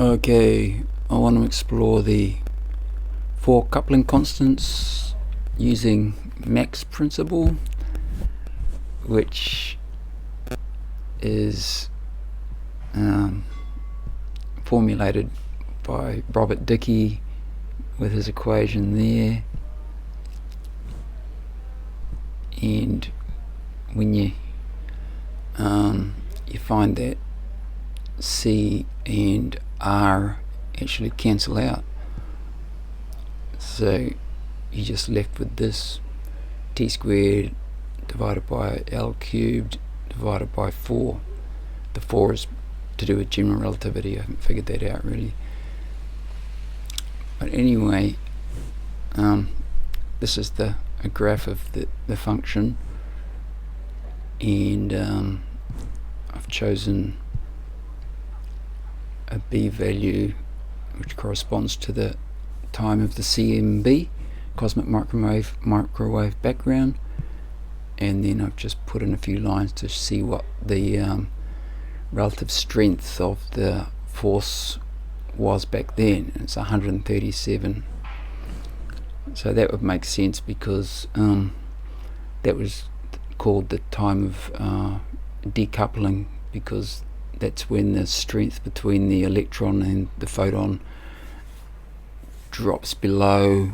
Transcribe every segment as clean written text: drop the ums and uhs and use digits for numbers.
Okay, I want to explore the 4 coupling constants using Mach's principle, which is formulated by Robert Dicke with his equation there. And when you find that C and R actually cancel out, so you're just left with this t squared divided by L cubed divided by 4. The 4 is to do with general relativity. I haven't figured that out really, but anyway, this is a graph of the function, and I've chosen a b value which corresponds to the time of the CMB, cosmic microwave background, and then I've just put in a few lines to see what the relative strength of the force was back then. It's 137. So that would make sense because that was called the time of decoupling, because that's when the strength between the electron and the photon drops below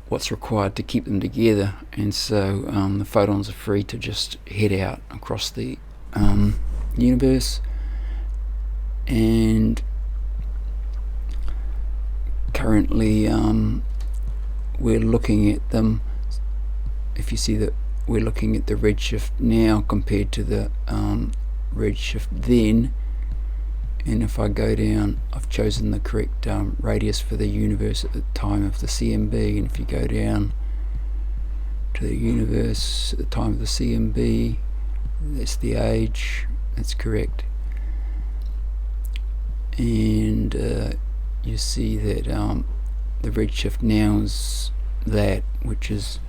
what's required to keep them together, and so the photons are free to just head out across the universe. And currently we're looking at them. If you see that we're looking at the redshift now compared to the redshift then, and if I go down, I've chosen the correct radius for the universe at the time of the CMB, and if you go down to the universe at the time of the CMB, that's the age, that's correct. And you see that the redshift now is that, which is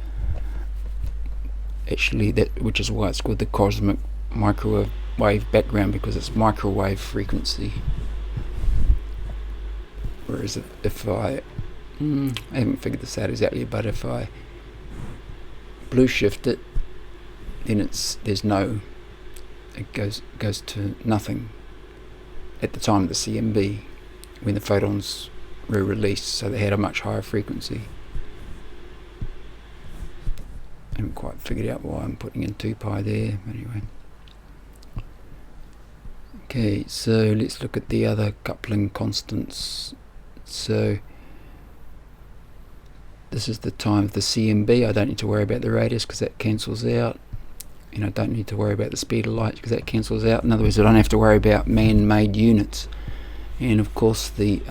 actually which is why it's called the cosmic microwave background, because it's microwave frequency. Whereas if I haven't figured this out exactly, but if I blue shift it, then it goes to nothing at the time of the CMB, when the photons were released, so they had a much higher frequency. I haven't quite figured out why I'm putting in 2 pi there, but anyway. Okay, so let's look at the other coupling constants. So this is the time of the CMB. I don't need to worry about the radius because that cancels out. And I don't need to worry about the speed of light because that cancels out. In other words, I don't have to worry about man-made units. And of course the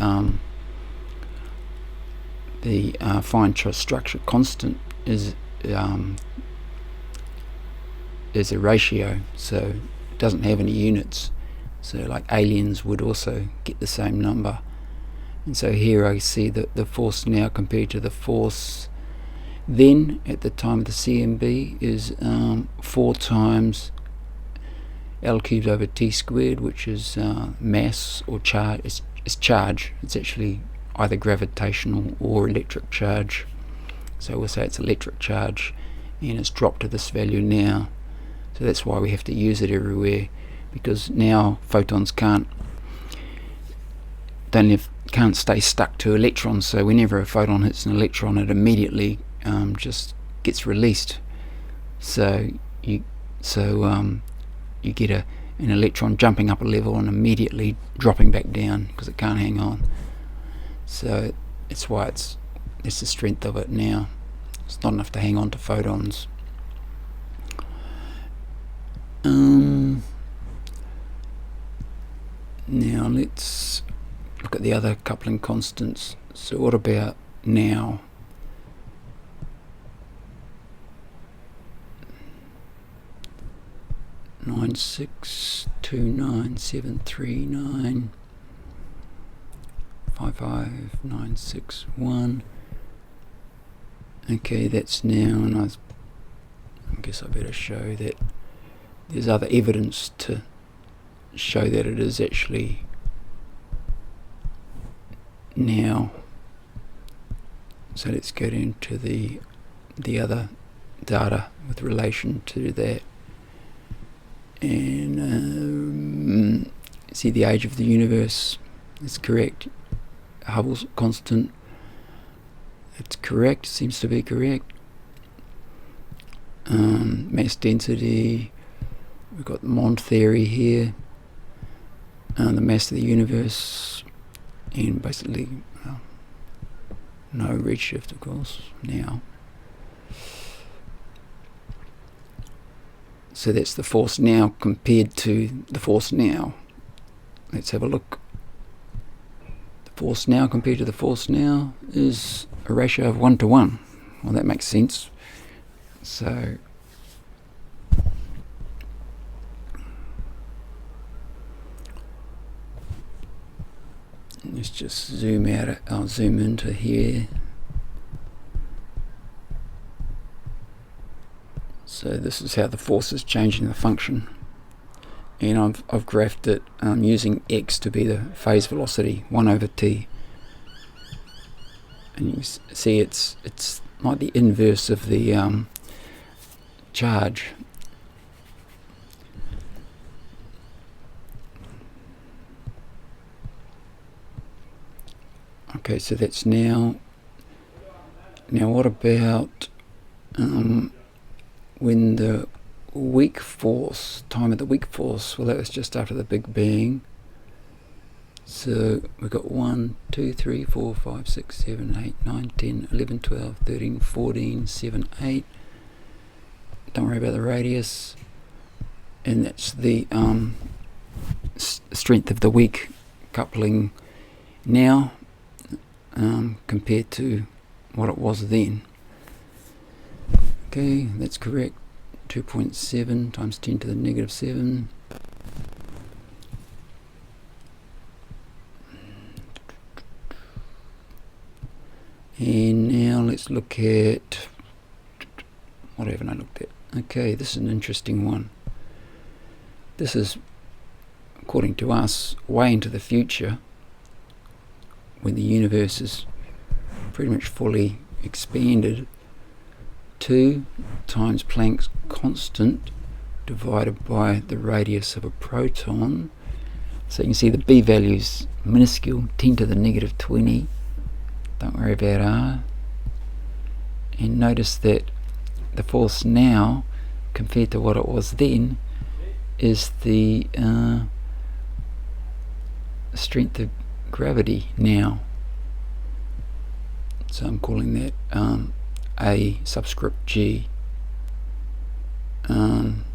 fine structure constant is a ratio, so it doesn't have any units. So like aliens would also get the same number. And so here I see that the force now compared to the force then at the time of the CMB is 4 times L cubed over T squared, which is mass or charge. It's charge. It's actually either gravitational or electric charge. So we'll say it's electric charge, and it's dropped to this value now. So that's why we have to use it everywhere, because now photons can't stay stuck to electrons. So whenever a photon hits an electron, it immediately just gets released. So you get an electron jumping up a level and immediately dropping back down because it can't hang on. So that's why that's the strength of it now. It's not enough to hang on to photons. Now let's look at the other coupling constants. So what about now? Nine 6 2 9 7 3 9 5 5 9 6 1. Okay, that's now, and I guess I better show that there's other evidence to show that it is actually now. So let's go into the other data with relation to that, and see the age of the universe is correct. Hubble's constant, it's correct, seems to be correct. Mass density, we've got the Mond theory here, the mass of the universe, and basically no redshift, of course, now. So that's the force now compared to the force now. Let's have a look. The force now compared to the force now is a ratio of 1 to 1. Well, that makes sense. So let's just zoom out. I'll zoom into here. So this is how the force is changing the function, and I've graphed it using x to be the phase velocity, 1 over t, and you see it's like the inverse of the charge. Okay, so that's now. Now what about when the weak force, time of the weak force, well, that was just after the Big Bang. So we've got 1, 2, 3, 4, 5, 6, 7, 8, 9, 10, 11, 12, 13, 14, 7, 8. Don't worry about the radius. And that's the strength of the weak coupling now compared to what it was then. Okay, that's correct. 2.7 times 10 to the negative 7. And now let's look at, what haven't I looked at? Okay, this is an interesting one. This is, according to us, way into the future, when the universe is pretty much fully expanded. 2 times Planck's constant divided by the radius of a proton. So you can see the B value's minuscule, 10 to the negative 20. Don't worry about R. And notice that the force now, compared to what it was then, is the strength of gravity now. So I'm calling that A subscript G. I'm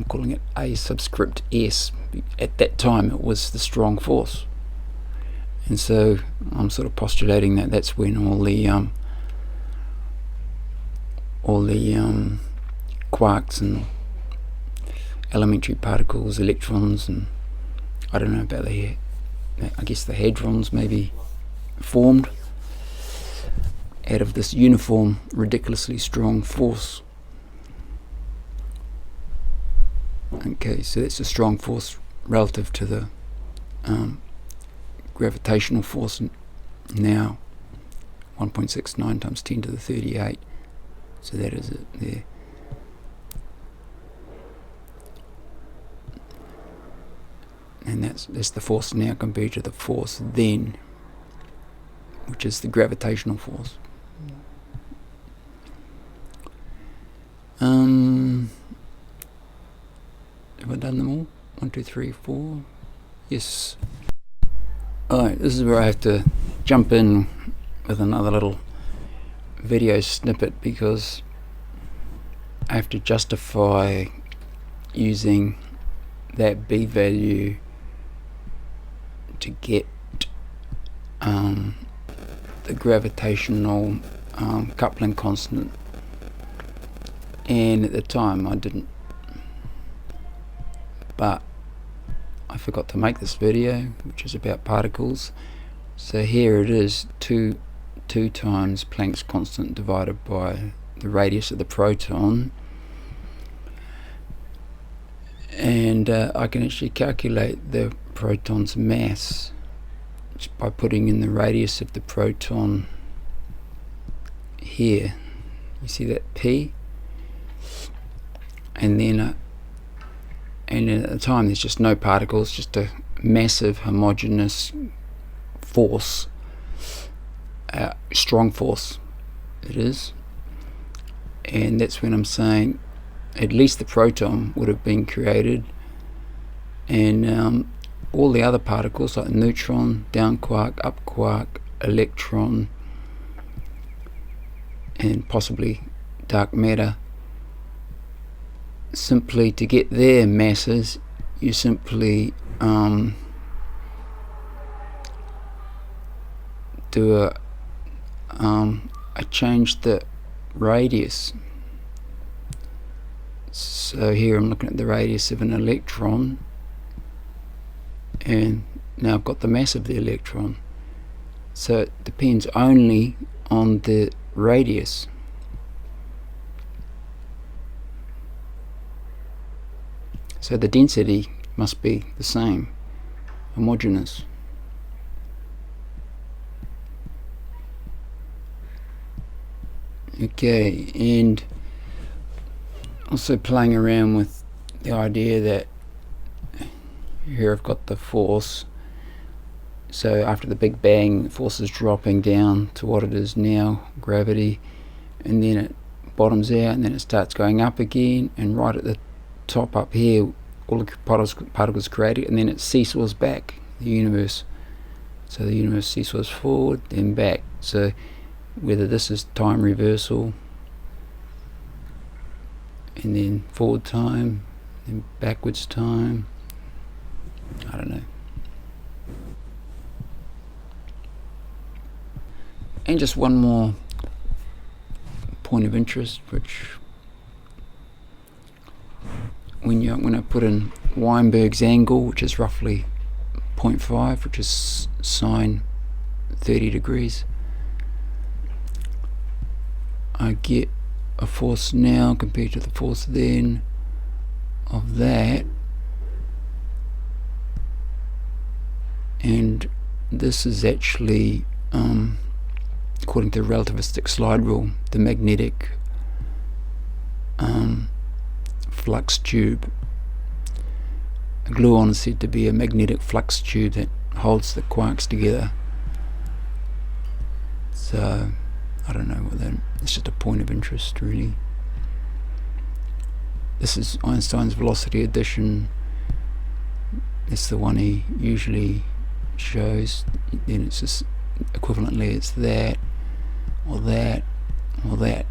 calling it A subscript S. At that time it was the strong force, and so I'm sort of postulating that that's when all the quarks and elementary particles, electrons, and I don't know about I guess the hadrons maybe formed out of this uniform, ridiculously strong force. Okay, so that's a strong force relative to the gravitational force now, 1.69 times 10 to the 38. So that is it there. And that's the force now compared to the force then, which is the gravitational force. Have I done them all? 1, 2, 3, 4. Yes. Alright, this is where I have to jump in with another little video snippet, because I have to justify using that B value to get the gravitational coupling constant, and at the time I didn't, but I forgot to make this video, which is about particles. So here it is, 2 times Planck's constant divided by the radius of the proton. and I can actually calculate the proton's mass just by putting in the radius of the proton here. You see that P? And then and at the time there's just no particles, just a massive homogeneous force, strong force it is. And that's when I'm saying at least the proton would have been created, and all the other particles like the neutron, down quark, up quark, electron, and possibly dark matter, simply to get their masses you simply do I change the radius. So here I'm looking at the radius of an electron, and now I've got the mass of the electron. So it depends only on the radius. So the density must be the same, homogeneous. Okay, and also playing around with the idea that here I've got the force. So after the Big Bang, the force is dropping down to what it is now, gravity, and then it bottoms out, and then it starts going up again, and right at the top up here all the particles created, and then it seesaws back, the universe. So the universe seesaws forward, then back. So whether this is time reversal, and then forward time, then backwards time, I don't know. And just one more point of interest, which when I put in Weinberg's angle, which is roughly 0.5, which is sine 30 degrees, I get a force now compared to the force then of that, and this is actually according to the relativistic slide rule, the magnetic flux tube. A gluon is said to be a magnetic flux tube that holds the quarks together. So I don't know what that, it's just a point of interest really. This is Einstein's velocity addition. It's the one he usually shows. Then it's just equivalently it's that or that or that.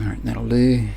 Alright, that'll do.